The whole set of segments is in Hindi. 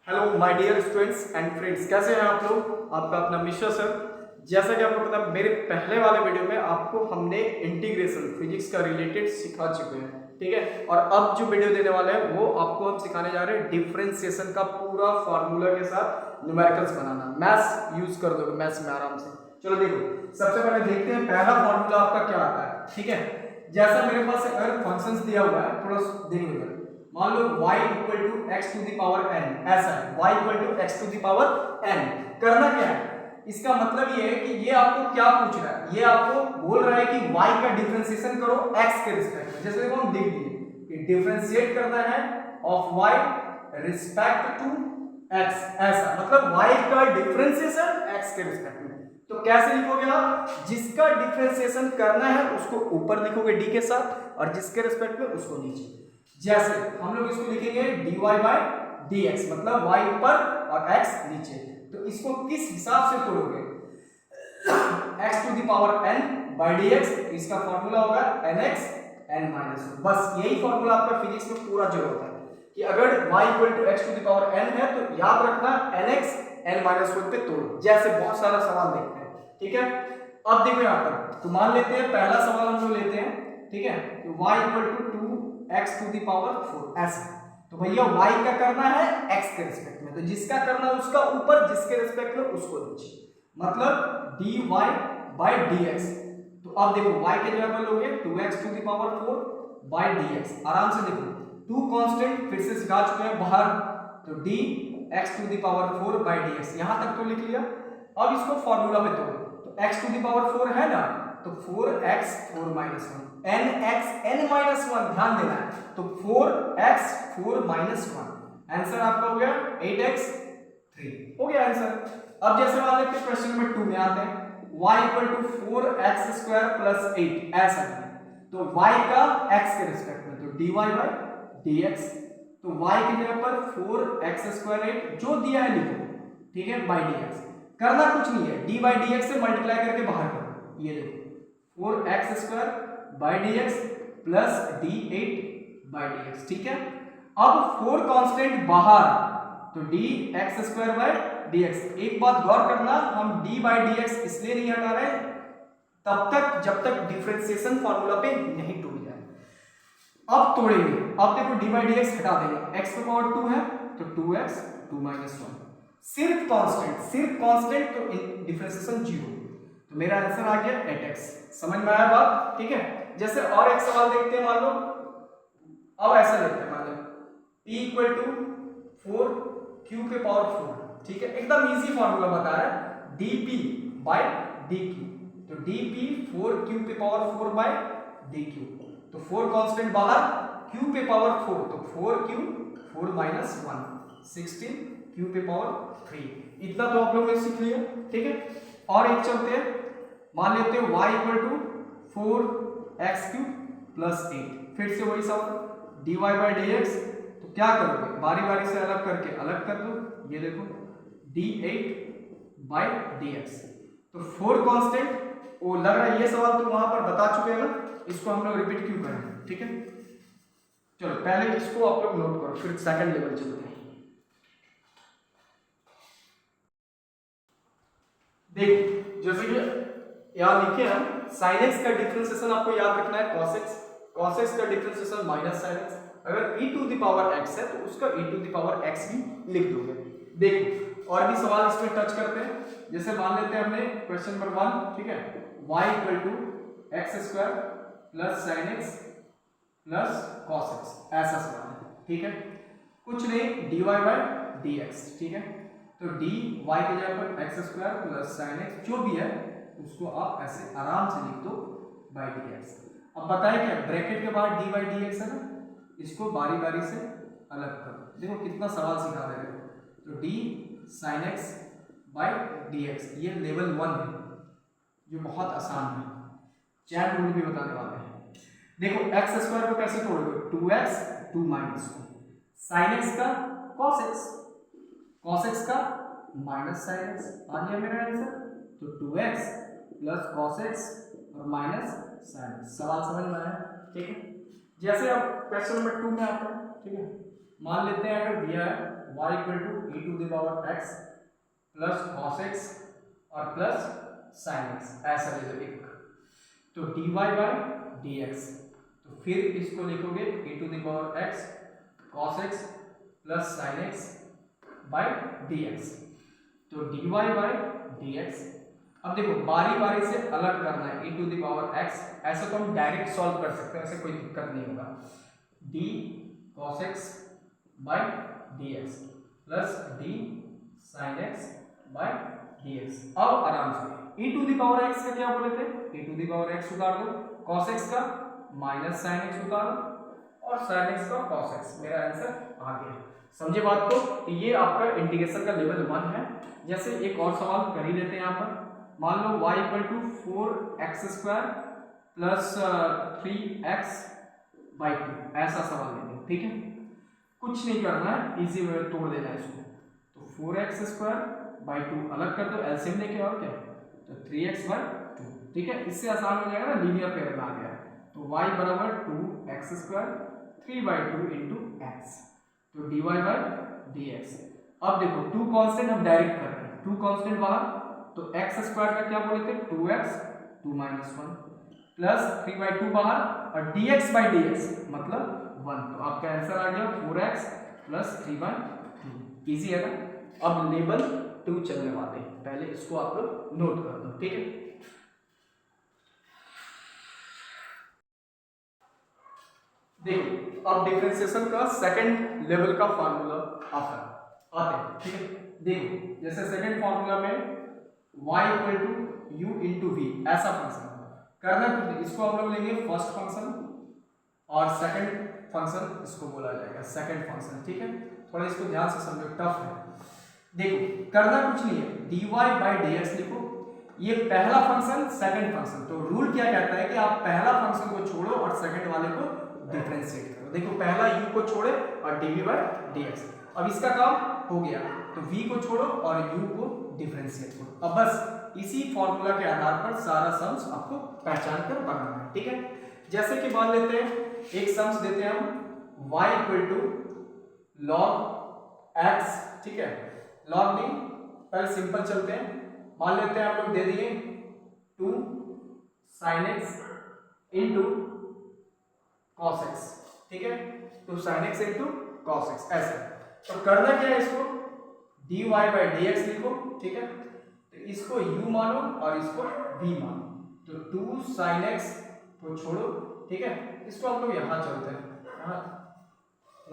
Hello my dear students and friends, कैसे हैं आप लोग। आपका अपना मिश्रा सर। जैसा कि आपको पता है, मेरे पहले वाले वीडियो में आपको हमने इंटीग्रेशन फिजिक्स का रिलेटेड सिखा चुके हैं, ठीक है। और अब जो वीडियो देने वाले हैं वो आपको हम सिखाने जा रहे हैं डिफरेंशिएशन का पूरा फार्मूला के साथ न्यूमेरिकल्स बनाना। मैथ्स यूज कर दोगे मैथ्स में आराम से। चलो देखो, सबसे पहले देखते हैं पहला फार्मूला आपका क्या आता है, ठीक है। जैसा मेरे पास अगर फंक्शंस दिया हुआ है, थोड़ा देखो, मान लो y equal to x to the power n, ऐसा है y equal to x to the power n। करना क्या है, इसका मतलब ये है कि ये आपको क्या पूछ रहा है, ये आपको बोल रहा है कि y का डिफरेंशिएशन करो x के रिस्पेक्ट में। जैसे देखो हम लिख दिए कि डिफरेंशिएट करना है of y respect to x, ऐसा मतलब y का डिफरेंशिएशन x के रिस्पेक्ट में। तो कैसे लिखोगे आप, जिसका डिफरेंशिएशन करना है उसको ऊपर लिखोगे d के साथ और जिसके रिस्पेक्ट में उसको नीचे। जैसे हम लोग इसको लिखेंगे dy बाय dx, मतलब y ऊपर और x नीचे। तो इसको किस हिसाब से तोड़ोगे, x to the power n by dx, इसका फॉर्मूला होगा nx n माइनस 1। बस यही फॉर्मूला आपका फिजिक्स में पूरा जो होता है कि अगर y equal to x to the power n है तो याद रखना nx n माइनस 1 पे तोड़ो। जैसे बहुत सारा सवाल देखते हैं, ठीक है। अब देखो यहाँ पर, तो मान लेते हैं पहला सवाल हम लोग लेते हैं, ठीक है। तो y equal to x to the power 4, ऐसा। तो भैया y का करना है x के रिस्पेक्ट में, तो जिसका करना है उसका ऊपर, जिसके रिस्पेक्ट में उसको नीचे, मतलब dy बाय dx। तो अब देखो y के जगह पर लोगे 2x to the power 4 by dx। आराम से देखो, टू कांस्टेंट फिर से सिखा चुके हैं बाहर, तो dx to the power 4 by dx यहां तक तो लिख लिया। अब इसको फार्मूला में तोड़ो, तो x टू दी पावर 4 है ना, तो 4x 4 minus 1 nx n minus 1, ध्यान देना है। तो 4x 4 माइनस 1, आंसर आपका हो गया 8x 3, हो गया आंसर। अब जैसे मान लेते हैं क्वेश्चन नंबर 2 में आते हैं, y equal to 4x square plus 8, ऐसा है। तो y का x के रिस्पेक्ट में, तो dy बाय dx। तो y की जगह पर 4x स्क्वायर 8 जो दिया है लिखो, ठीक है, बाय dx। करना कुछ नहीं है, d बाय dx से मल्टीप्लाई करके बाहर करो। ये देखो 4x square by dx plus d8 by dx, ठीक है। अब 4 कांस्टेंट बाहर, तो dx स्क्वायर बाय dx। एक बात गौर करना, हम d बाय dx इसलिए नहीं हटा रहे तब तक जब तक डिफरेंशिएशन फार्मूला पे नहीं टूट जाए। अब तोड़ेंगे, अब देखो d बाय dx हटा देंगे, x की पावर 2 है तो 2x 2 माइनस 1, सिर्फ कांस्टेंट, तो डिफरेंशिएशन 0। तो मेरा आंसर आ गया 8x। समझ में आया बात, ठीक है। जैसे और एक सवाल देखते हैं, मान लो अब ऐसा लेते हैं, मान लो p इक्वल टू 4 q के पावर 4, ठीक है। एकदम इजी फार्मूला बता रहा है, dp बाय dq। तो dp 4q के पावर 4 बाय dq। तो 4 कांस्टेंट बाहर, q पे पावर 4, तो 4q 4 माइनस 1 16 q पे पावर 3। इतना तो आप लोग ने सीख लिया, ठीक है। और एक चलते हैं, मान लेते हैं y equal to 4x³ plus 8, फिर से वही सवाल dy बाय dx। तो क्या करोगे, बारी बारी से अलग करके अलग कर दो। ये देखो d8 बाय dx। तो 4 कांस्टेंट, वो लग रहा है ये सवाल तो वहां पर बता चुके हैं ना, इसको हम लोग रिपीट क्यों करें, ठीक है। चलो पहले इसको आप लोग नोट करो, फिर सेकंड लेवल चलते हैं। देखो जैसे कि यहाँ लिखे हम, sin x का डिफरेंशिएशन आपको याद रखना है cos x का डिफरेंशिएशन माइनस sin x। अगर e to the power x है तो उसका e to the power x भी लिख दोगे। देखो और भी सवाल इसमें टच करते हैं, जैसे मान लेते हैं हमने क्वेश्चन नंबर 1, ठीक है, y equal to x square plus sin x plus cos x, ऐसा सवाल है, ठीक है। कुछ नहीं, dy बाय dx, ठीक है। तो dy की जगह पर x square plus sin x जो भी है उसको आप ऐसे आराम से लिख दो बाय dx। अब बताएं क्या, ब्रैकेट के बाद d बाय dx है ना, इसको बारी बारी से अलग करो। देखो कितना सवाल सिखा रहे हैं। तो d sin x by dx, ये लेवल 1 है जो बहुत आसान है, चैन रूल भी बताने वाले हैं। देखो x स्क्वायर को कैसे तोड़ोगे, 2x 2 माइनस 1, sin x का cos x का माइनस sin x, आ गया मेरा आंसर। तो 2x प्लस cos x और माइनस sin x। सवाल समझ में आया, ठीक है। जैसे अब क्वेश्चन नंबर 2 में आता है, ठीक है, मान लेते हैं अगर दिया है y equal to e to the power x plus cos x और प्लस sin x, ऐसा ले लो एक, तो dy बाई dx, तो फिर इसको लिखोगे e to the power x cos x plus sin x by dx, तो dy बाई dx। अब देखो बारी बारी से अलग करना है e to the power x, ऐसा तो हम डायरेक्ट सॉल्व कर सकते हैं, ऐसे कोई दिक्कत नहीं होगा। d cos x by dx plus d sin x by dx। अब आराम से e to the power x का क्या बोले थे, e to the power x उतार दो, cos x का माइनस sin x उतार दो और sin x का cos x, मेरा आंसर आ गया। समझे बात को? ये आपका इंटीग्रेशन का लेवल 1 है। जैसे एक और सवाल कर ही लेते हैं यहाँ पर, मान लो y equal to 4x² plus 3x by 2, ऐसा सवाल लेते हैं, ठीक है। कुछ नहीं करना है, इजी वे तोड़ देना है इसको, तो 4x² बाई 2 अलग कर दो, एलसीएम लेके आओ क्या, तो 3x बाई 2, ठीक है। इससे आसान हो जाएगा ना, लीनियर पेयर में आ गया, तो y बराबर 2x² 3 बाई 2 इंटू x, तो dy बाई dx। अब देखो 2 कांस्टेंट हम डायरेक्ट कर रहे हैं, 2 कांस्टेंट बाहर, तो x स्क्वायर का क्या बोले थे 2x 2 माइनस 1 प्लस 3 बाई 2 बाहर और dx बाई dx मतलब 1, तो आपका आंसर आ गया 4x प्लस 3 बाई 2। ईजी है ना। अब लेवल 2 चलने वाले हैं, पहले इसको आप लोग नोट कर दो, ठीक है। देखो अब डिफरेंशिएशन का सेकंड लेवल का फार्मूला आते हैं, ठीक है। देखो जैसे सेकंड फार्मूला में y equal to u into v, ऐसा फंक्शन करना कुछ नहीं, इसको हम लोग लेंगे फर्स्ट फंक्शन और सेकंड फंक्शन इसको बोला जाएगा सेकंड फंक्शन, ठीक है। थोड़ा इसको ध्यान से समझो, टफ है। देखो करना कुछ नहीं है, dy बाई dx लिखो, ये पहला फंक्शन सेकंड फंक्शन, तो रूल क्या कहता है कि आप पहला फंक्शन को छोड़ो और सेकंड वाले को डिफरेंशिएट करो। देखो पहला u को छोड़े और dv बाई dx, अब इसका काम हो गया, तो v को छोड़ो और u को डिफरेंशिएट करो। अब बस इसी फॉर्मूला के आधार पर सारा सम्स आपको पहचान कर बनाना है, ठीक है। जैसे कि मान लेते हैं एक सम्स देते हैं हम y equal to log x, ठीक है, log नहीं, पहले सिंपल चलते हैं, मान लेते हैं हम लोग दे दिए 2 sin x into cos x, ठीक है, 2 sin x into cos x, ऐसे। तो करना क्या है, इसको dy बाई dx लिखो, ठीक है, तो इसको u मानो और इसको v मानो, तो 2 sin x को छोड़ो, ठीक है, इसको हम लोग यहाँ चलते हैं, यहाँ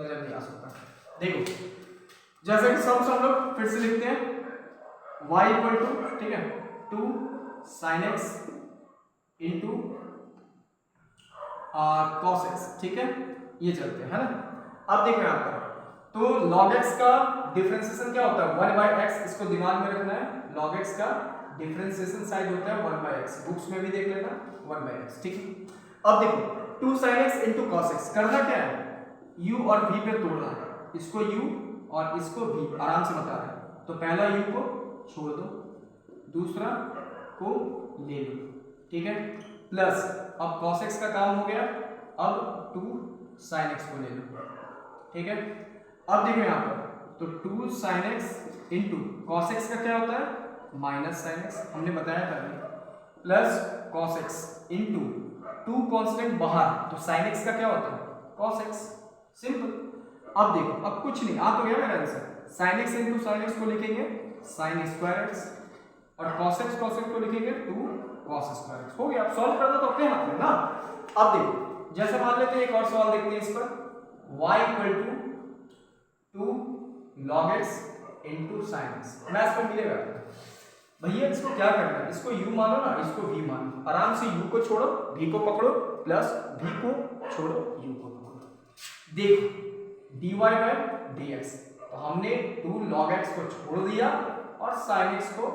नजर नहीं आ सकता। देखो जैसे कि सम्स हम लोग फिर से लिखते हैं y इक्वल टू, ठीक है, 2 sin x into cos x, ठीक है, ये चलते हैं, है ना। अब देखो यहाँ पर तो log x का डिफरेंशिएशन क्या होता है 1 बाई x, इसको दिमाग में रखना है, log x का डिफरेंशिएशन साइड होता है 1 बाई x, बुक्स में भी देख लेना 1 बाई x, ठीक है। अब देखो 2 sin x into cos x, करना क्या है u और v पे तोड़ना है, इसको u और इसको v, आराम से बता रहे हैं, तो पहला u को छोड़ दो, दूसरा को ले लो, ठीक है, प्लस अब cos x का काम हो गया, अब 2 sin x को ले लो, ठीक है। अब देखो यहाँ पर तो 2 sin x into cos x का क्या होता है माइनस sin x, हमने बताया पहले, plus cos x into 2 constant बाहर, तो sin x का क्या होता है cos x, सिंपल। अब देखो अब कुछ नहीं, आ तो गया मेरा answer, sin x into sin x को लिखेंगे sin स्क्वायर x और cos x को लिखेंगे 2 cos स्क्वायर x, हो गया। अब सॉल्व करना तो अपने हाथ में ना। अब देखो जैसे मान लेते हैं एक और सवाल देखते हैं इस पर, y equal to 2 log x into sine x, maths में मिलेगा भैया। इसको क्या करना है, इसको u मानो ना, इसको v मानो, आराम से u को छोड़ो v को पकड़ो, प्लस v को छोड़ो u को पकड़ो। देखो dy बाई dx, तो हमने 2 log x को छोड़ दिया और sin x को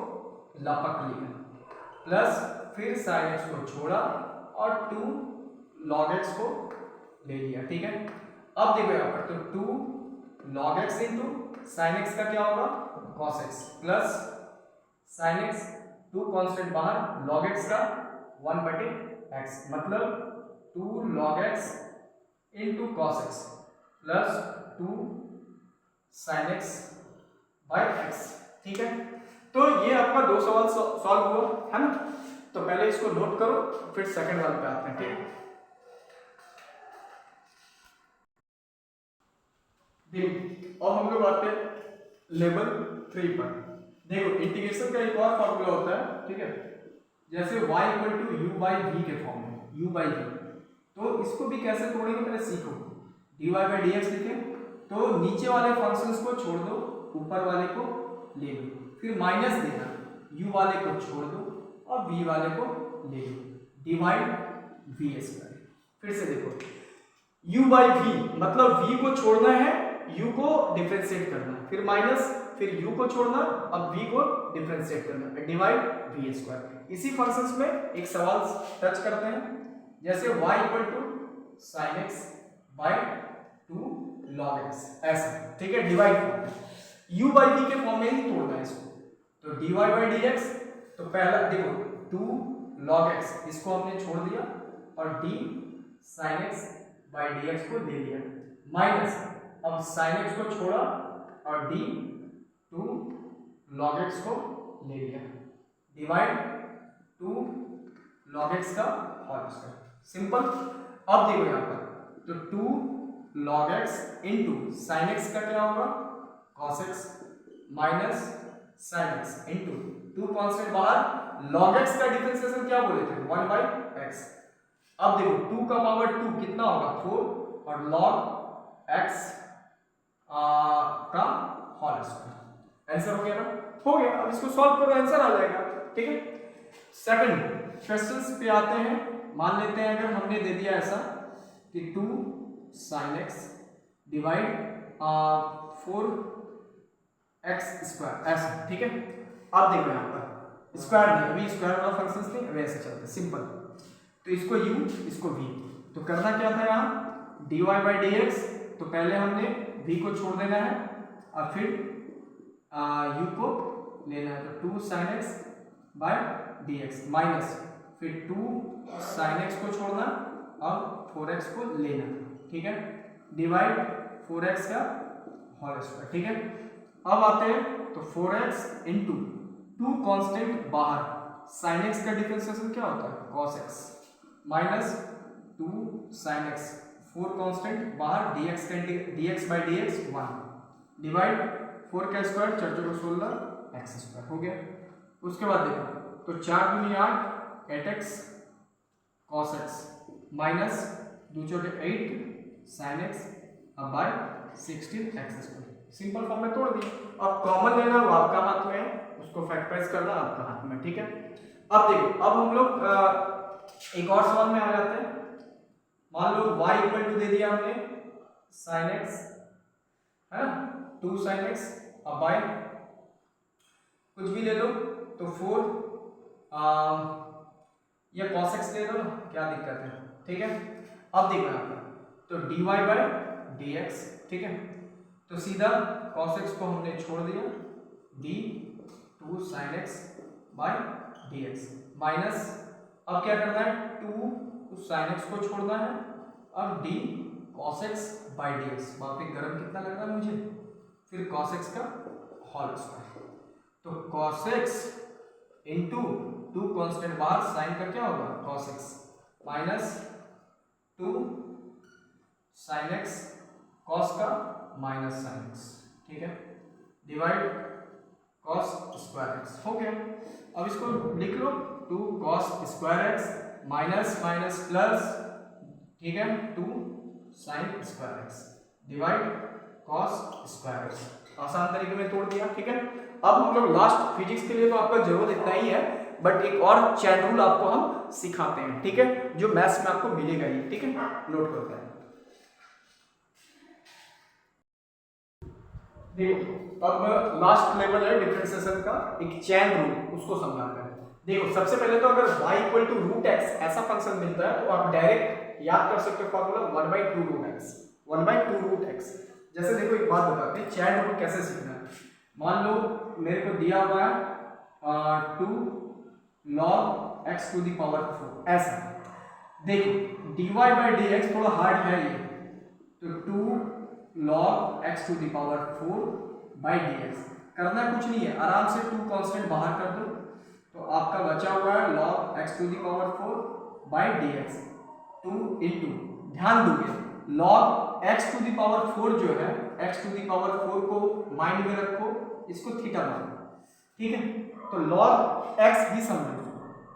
लपक लिया, प्लस फिर sin x को छोड़ा और 2 log x को ले लिया, ठीक है। अब देखो यहाँ पर तो 2 log x into sin x का क्या होगा cos x, plus sin x 2 constant बाहर, log x का 1/x, मतलब 2 log x into cos x plus 2 sine x by x. ठीक है, तो ये आपका 2 सवाल सॉल्व हुआ है ना। तो पहले इसको नोट करो, फिर सेकंड वाले पे आते हैं। ठीक है, देखो अब हम लोग आते हैं लेवल 3 पर। देखो इंटीग्रेशन का एक और फॉर्मूला होता है, ठीक है, जैसे y equal to u by v के फॉर्म में, u बाई वी। तो इसको भी कैसे तोड़ेंगे पहले सीखो। dy बाई डी एक्स लिखे तो नीचे वाले फंक्शंस को छोड़ दो, ऊपर वाले को ले लो, फिर माइनस देना, u वाले को छोड़ दो और v वाले को ले लो, डिवाइड वी स्क्वायर। फिर से देखो u बाई वी मतलब v को छोड़ना है, u को डिफरेंशिएट करना है, फिर माइनस, फिर u को छोड़ना, अब v को डिफरेंशिएट करना, फिर डिवाइड वी स्क्वायर। इसी फंक्शंस में एक सवाल टच करते हैं, जैसे y equal to sine x by 2 log x, ऐसा। ठीक है, divide form u by v के फॉर्म में ही तोड़ना है इसको। तो dy बाई डी एक्स, तो पहला देखो 2 लॉग एक्स, इसको हमने छोड़ दिया और d sine x by d x को ले लिया, माइनस अब साइन एक्स को छोड़ा और d 2 लॉग एक्स को ले लिया, डिवाइड 2 लॉग एक्स का होल स्क्वायर। सिंपल। अब देखो यहाँ पर तो 2 log x into sine x का क्या होगा cos x, minus sine x into 2 constant बाहर, लॉग एक्स का डिफरेंशिएशन क्या बोले थे 1 बाई एक्स। अब देखो 2 का पावर 2 कितना होगा 4 और log x का होल स्क्वायर। आंसर हो गया ना, हो गया। अब इसको सॉल्व करो, आंसर आ जाएगा। ठीक है, सेकंड क्वेश्चंस पे आते हैं। मान लेते हैं अगर हमने दे दिया ऐसा कि 2 sin x divide 4 x square, ऐसा। ठीक है, अब देखो यहाँ पर स्क्वायर नहीं, अभी स्क्वायर वाला फंक्शंस नहीं, अभी ऐसे चलते सिंपल। तो इसको u, इसको v, तो करना क्या था यहाँ dy बाई डी एक्स, तो पहले हमने v को छोड़ देना है और फिर u को लेना है, तो 2 sin x by d x minus फिर 2 sin x को छोड़ना और 4x को लेना। ठीक है, डिवाइड 4x का होल स्क्वायर। ठीक है, अब आते हैं तो 4x इंटू 2 कॉन्स्टेंट बाहर, sin x का डिफरेंशिएशन क्या होता है cos x, minus 2 sin x, 4 constant बाहर, dx का dx by d x 1, divide 4 का स्क्वायर 4 चौको 16 x स्क्वायर हो गया। उसके बाद देखो तो 4 दूनी 8 8x cos x माइनस 2 चौके 8 sin x अब by 16 x square. Simple form में तोड़ दिए। अब कॉमन लेना वो आपका हाथ में है, उसको फैक्टराइज करना आपका हाथ में। ठीक है, अब देखो अब हम लोग एक और सवाल में आ जाते हैं। मान लो y इक्वल टू दे दिया हमने sin x है ना, 2 sin x अब बाय कुछ भी ले लो तो 4 या cos x ले लो ना, क्या दिक्कत है। ठीक है, अब देखो यहाँ पर तो dy बाय dx। ठीक है, तो सीधा cos x को हमने छोड़ दिया, d 2 sin x by dx minus अब क्या करना है 2 sin x को छोड़ना है अब d cos x by d x, वहां पे गर्म कितना लग रहा है मुझे, फिर cos x का होल स्क्वायर। तो cos x इंटू 2 कॉन्स्टेंट बाहर, साइन का क्या होगा cos x minus 2 sin x cos का माइनस sin x। ठीक है, डिवाइड cos स्क्वायर x हो गया। अब इसको लिख लो 2 cos square x minus minus plus, ठीक है 2 sin square x divide cos square x। आसान तरीके में तोड़ दिया। ठीक है, अब हम लोग लास्ट फिजिक्स के लिए तो आपका जरूर इतना ही है, बट एक और चैन रूल आपको हम सिखाते हैं। ठीक है, जो मैथ्स में आपको मिलेगा ही। ठीक है, नोट करते हैं। देखो अब लास्ट लेवल है डिफरेंशिएशन का, एक चैन रूल, उसको समझाते हैं। देखो सबसे पहले तो अगर y equal to root x ऐसा फंक्शन मिलता है तो आप डायरेक्ट याद कर सकते हो formula 1/2 root x, 1/2 root x. जैसे देखो एक बात बताते हैं चैन रूल कैसे सीखना है। मान लो मेरे को दिया हुआ है 2 log x to the power 4, ऐसा। देखो dy बाई डी एक्स थोड़ा हार्ड है ये, तो 2 log x to the power 4 by dx। करना कुछ नहीं है, आराम से 2 कांस्टेंट बाहर कर दो तो आपका बचा हुआ है log x to the power 4 by dx 2 into, ध्यान दोगे log x to the power 4 जो है, x टू द पावर 4 को माइंड में रखो, इसको थीटा मानो, ठीक है। तो log x भी समझो,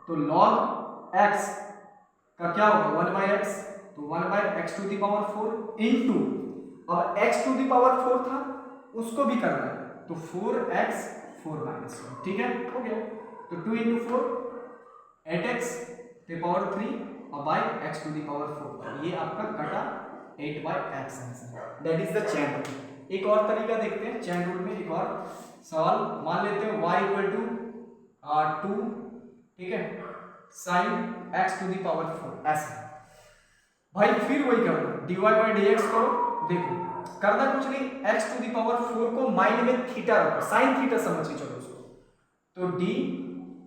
तो log x का क्या होगा 1 बाई एक्स, तो 1 by x to the power 4 into, अब x टू दी पावर 4 था उसको भी करना है तो 4x 4 माइनस 1, ठीक है, हो गया। तो 2 इंटू 4 8x दी पावर 3 और by x to the power 4, ये आपका कटा 8 by x answer, that is the chain rule. एक और तरीका देखते हैं चैन रूल में, एक और सवाल मान लेते हैं y इक्वल टू 2, ठीक है, sine x to the power 4, ऐसा भाई फिर वही करना dy बाई dx करो। देखो करना कुछ नहीं, x टू दी पावर 4 को माइंड में थीटा रखो, साइन थीटा समझ के चलो उसको, तो d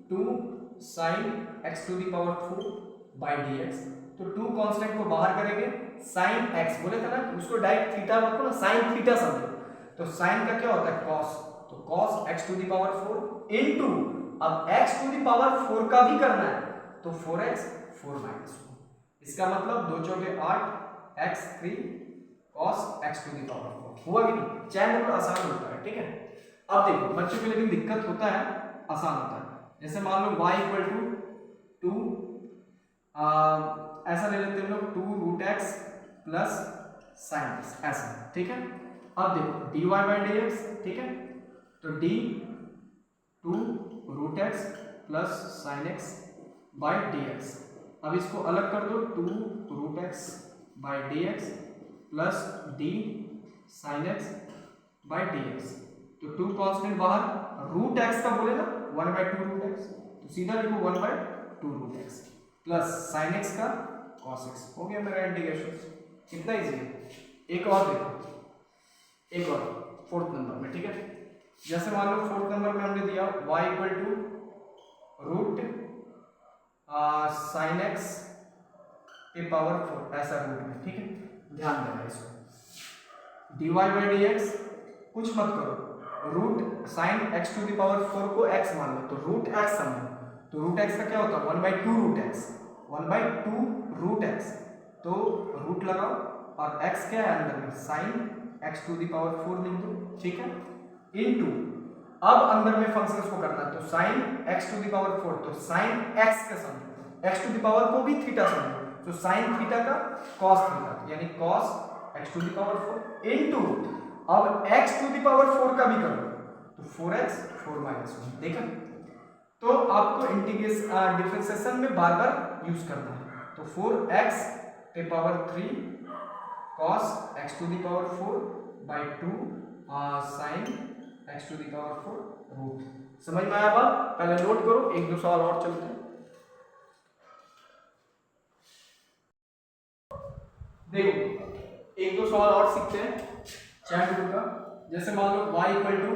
2 sine x to the power 4 by dx, तो 2 कांस्टेंट को बाहर करेंगे, साइन x बोले था ना उसको डायरेक्ट थीटा रखो ना, साइन थीटा समझो, तो साइन का क्या होता है cos, तो cos x to the power 4 into, अब x टू दी पावर 4 का भी करना है तो 4x 4 माइनस 1, इसका मतलब 2 चौके 8 x 3 cos x to the power 4, हुआ कि नहीं। चैन रूल आसान होता है, ठीक है। अब देखो बच्चों के लेकिन दिक्कत होता है, आसान होता है, जैसे मान लो y इक्वल टू 2, ऐसा ले लेते हैं हम लोग 2 root x plus sine x, ऐसा, ठीक है। अब देखो dy बाई dx, ठीक है, तो d 2 root x plus sine x by dx, अब इसको अलग कर दो 2 root x by dx plus d sine x by dx, तो 2 कांस्टेंट बाहर, रूट एक्स का बोले ना 1 बाई 2 रूट एक्स, तो सीधा लिखो 1 by 2 root x plus sine x का cos x, हो गया मेरा इंटीग्रेशन, कितना इजी है। एक और देखो, एक और 4th नंबर में, ठीक है, जैसे मान लो 4th नंबर में हमने दिया y equal to root sine x के पावर 4, ऐसा रूट में, ठीक है, ध्यान देना इसको, dy बाई dx कुछ मत करो, root sine x to the power 4 को x मान लो, तो रूट x समझो, तो रूट x का क्या होता है 1 by 2 root x, 1 by 2 root x, तो रूट लगाओ और x क्या है अंदर में, sine x to the power 4 लिख दो, ठीक है, इनटू, अब अंदर में फंक्शंस को करना है तो sine x to the power 4, तो साइन x का समझो, x टू दी पावर को भी थीटा समझो, तो साइन थीटा का cos थीटा, यानी cos x to the power 4 into, अब x टू दी पावर 4 का भी करो तो 4x 4 माइनस 1, देखा। तो आपको इंटीग्रेशन डिफरेंशिएशन में बार बार यूज करना है, तो 4x के power 3 cos x to the power 4 by 2 sine x to the power 4 root, समझ में आया बात, पहले नोट करो, एक दो सवाल और चलते हैं। देखो एक दो सवाल और सीखते हैं चैन रूल का, जैसे मान लो y equal to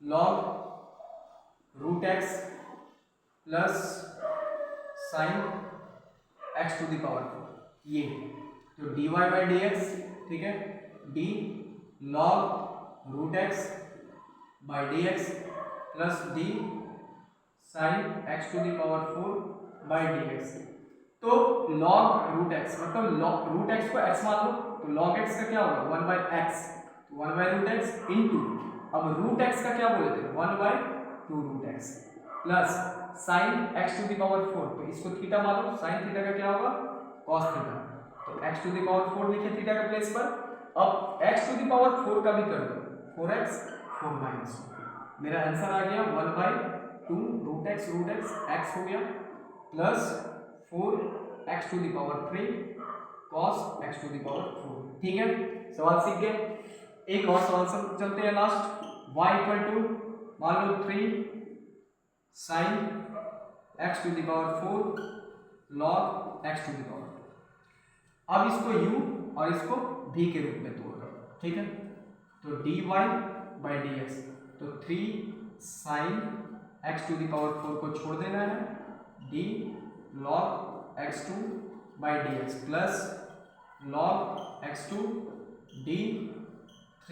log root x plus sine x to the power 4, ये तो dy बाई dx, ठीक है, d log root x by dx plus d sine x to the power 4 by dx, तो log रूट एक्स मतलब रूट एक्स को x मान लो, तो log x का क्या होगा 1 बाई एक्स, तो 1 बाई रूट एक्स इंटू, अब रूट एक्स का क्या बोले थे 1 by 2 root x plus sine x to the power 4, तो इसको थीटा मान लो, साइन थीटा का क्या होगा cos थीटा, तो x टू दी पावर 4 लिखे थीटा के प्लेस पर, अब x टू दी पावर 4 का भी कर दो 4x 4 माइनस, मेरा आंसर आ गया 1 बाई 2 रूट एक्स x हो गया plus 4x to the power 3 cos x to the power 4, ठीक है, सवाल सीख गए। एक और सवाल से चलते हैं लास्ट, y इक्वल टू मान लो 3 sine x to the power 4 log x to the power 4, अब इसको u और इसको v के रूप में तोड़ दो, ठीक है, तो dy बाई dx, तो 3 sine x to the power 4 को छोड़ देना है, d log x2 by dx plus log x2 d3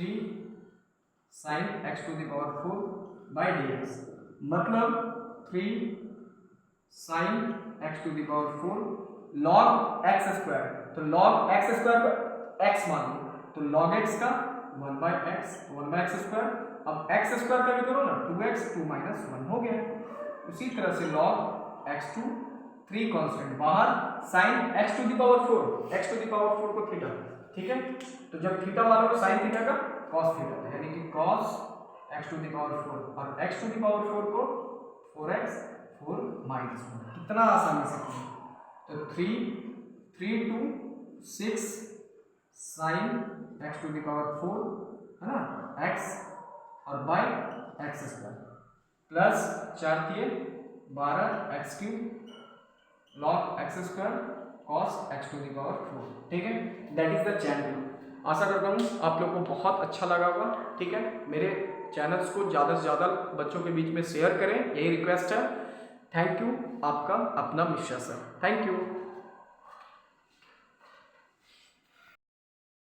sin x to the power 4 by dx, मतलब 3 sin x to the power 4 log x square, तो log x स्क्वायर को x मान लो, तो log x का 1 by x स्क्वायर, अब x स्क्वायर का भी करो ना, 2x 2 minus 1 हो गया। उसी तरह से log x2 3 कांस्टेंट बाहर sin x to the power 4 को थीटा, ठीक है, तो जब थीटा मानोगे sin थीटा का cos थीटा, यानी कि cos x to the power 4 और x to the power 4 को 4x 4 minus 1, कितना आसानी से, तो 3 to 6 sin x to the power 4 है ना, x और by x स्क्वायर प्लस 4 दिए 12 x cube log x square cos x to the power 4, ठीक है, that is the chain rule. आशा करता हूँ आप लोग को बहुत अच्छा लगा होगा, ठीक है। मेरे चैनल्स को ज़्यादा से ज़्यादा बच्चों के बीच में शेयर करें, यही रिक्वेस्ट है। थैंक यू, आपका अपना मिश्रा सर, थैंक यू।